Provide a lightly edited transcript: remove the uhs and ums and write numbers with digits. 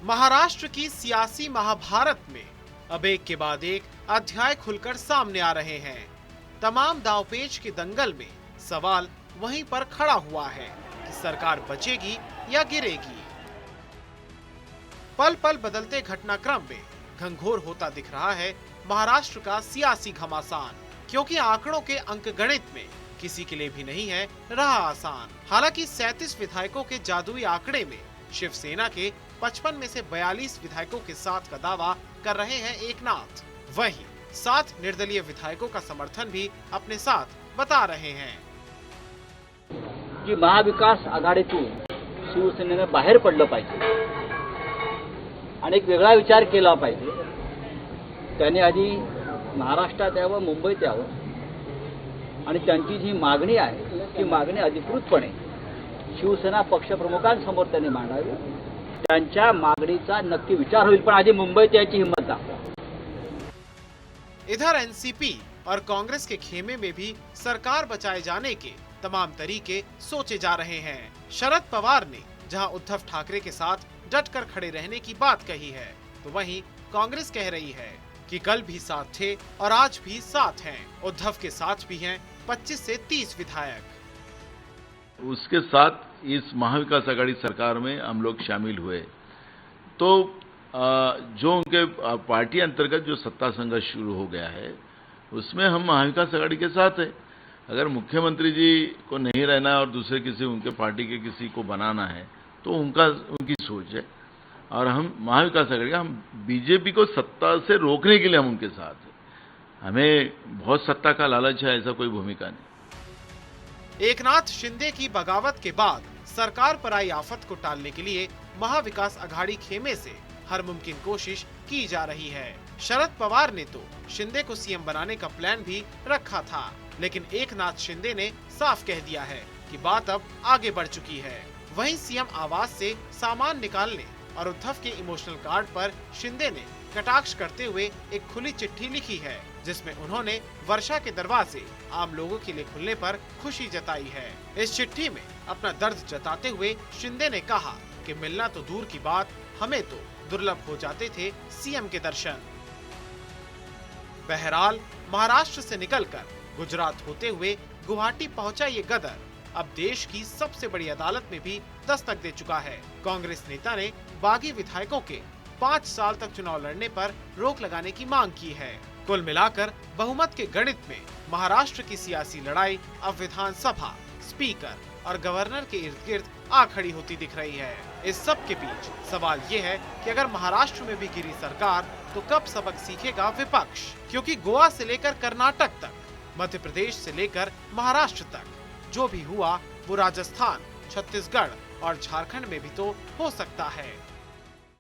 महाराष्ट्र की सियासी महाभारत में अब एक के बाद एक अध्याय खुलकर सामने आ रहे हैं। तमाम दांवपेच के दंगल में सवाल वहीं पर खड़ा हुआ है कि सरकार बचेगी या गिरेगी। पल पल बदलते घटनाक्रम में घंघोर होता दिख रहा है महाराष्ट्र का सियासी घमासान, क्योंकि आंकड़ों के अंकगणित में किसी के लिए भी नहीं है रहा आसान। हालांकि 37 विधायकों के जादुई आंकड़े में शिवसेना के 55 में से 42 विधायकों के साथ का दावा कर रहे हैं एकनाथ। वहीं 7 निर्दलीय विधायकों का समर्थन भी अपने साथ बता रहे हैं। जी, महाविकास आघाडीतून शिवसेनेने बाहेर पडलं पाहिजे आणि एक वेगळा विचार केला पाहिजे। त्याने आधी महाराष्ट्रात यावं, मुंबईत यावं आणि त्यांची जी मागणी आहे ती मागणी अधिकृतपणे शिवसेना पक्षप्रमुखांसमोर त्यांनी मांडावी। त्यांच्या मागणीचा नक्की विचार होईल, पण आधी मुंबईत यायची हिम्मत दाखवा। इधर एनसीपी और कांग्रेस के खेमे में भी सरकार बचाए जाने के तमाम तरीके सोचे जा रहे हैं। शरद पवार ने जहां उद्धव ठाकरे के साथ डटकर खड़े रहने की बात कही है, तो वहीं कांग्रेस कह रही है कि कल भी साथ थे और आज भी साथ हैं। उद्धव के साथ भी हैं 25 से 30 विधायक। उसके साथ इस महाविकास आघाड़ी सरकार में हम लोग शामिल हुए तो जो उनके पार्टी अंतर्गत जो सत्ता संघर्ष शुरू हो गया है उसमें हम महाविकास आघाड़ी के साथ हैं। अगर मुख्यमंत्री जी को नहीं रहना है और दूसरे किसी उनके पार्टी के किसी को बनाना है तो उनकी सोच है, और हम महाविकास आघाड़ी हम बीजेपी को सत्ता से रोकने के लिए हम उनके साथ हैं। हमें बहुत सत्ता का लालच है, ऐसा कोई भूमिका नहीं। एकनाथ शिंदे की बगावत के बाद सरकार पर आई आफत को टालने के लिए महाविकास आघाड़ी खेमे से हर मुमकिन कोशिश की जा रही है। शरद पवार ने तो शिंदे को सीएम बनाने का प्लान भी रखा था, लेकिन एकनाथ शिंदे ने साफ कह दिया है कि बात अब आगे बढ़ चुकी है। वहीं सीएम आवास से सामान निकालने और उद्धव के इमोशनल कार्ड पर शिंदे ने कटाक्ष करते हुए एक खुली चिट्ठी लिखी है, जिसमें उन्होंने वर्षा के दरवाजे आम लोगों के लिए खुलने पर खुशी जताई है। इस चिट्ठी में अपना दर्द जताते हुए शिंदे ने कहा कि मिलना तो दूर की बात, हमें तो दुर्लभ हो जाते थे सीएम के दर्शन। बहरहाल महाराष्ट्र से निकलकर गुजरात होते हुए गुवाहाटी पहुंचा ये गदर अब देश की सबसे बड़ी अदालत में भी दस्तक दे चुका है। कांग्रेस नेता ने बागी विधायकों के 5 साल तक चुनाव लड़ने पर रोक लगाने की मांग की है। कुल मिलाकर बहुमत के गणित में महाराष्ट्र की सियासी लड़ाई अब विधानसभा, स्पीकर और गवर्नर के इर्द गिर्द आ खड़ी होती दिख रही है। इस सब के बीच सवाल ये है कि अगर महाराष्ट्र में भी गिरी सरकार तो कब सबक सीखेगा विपक्ष, क्योंकि गोवा से लेकर कर्नाटक तक, मध्य प्रदेश से लेकर महाराष्ट्र तक जो भी हुआ वो राजस्थान, छत्तीसगढ़ और झारखंड में भी तो हो सकता है।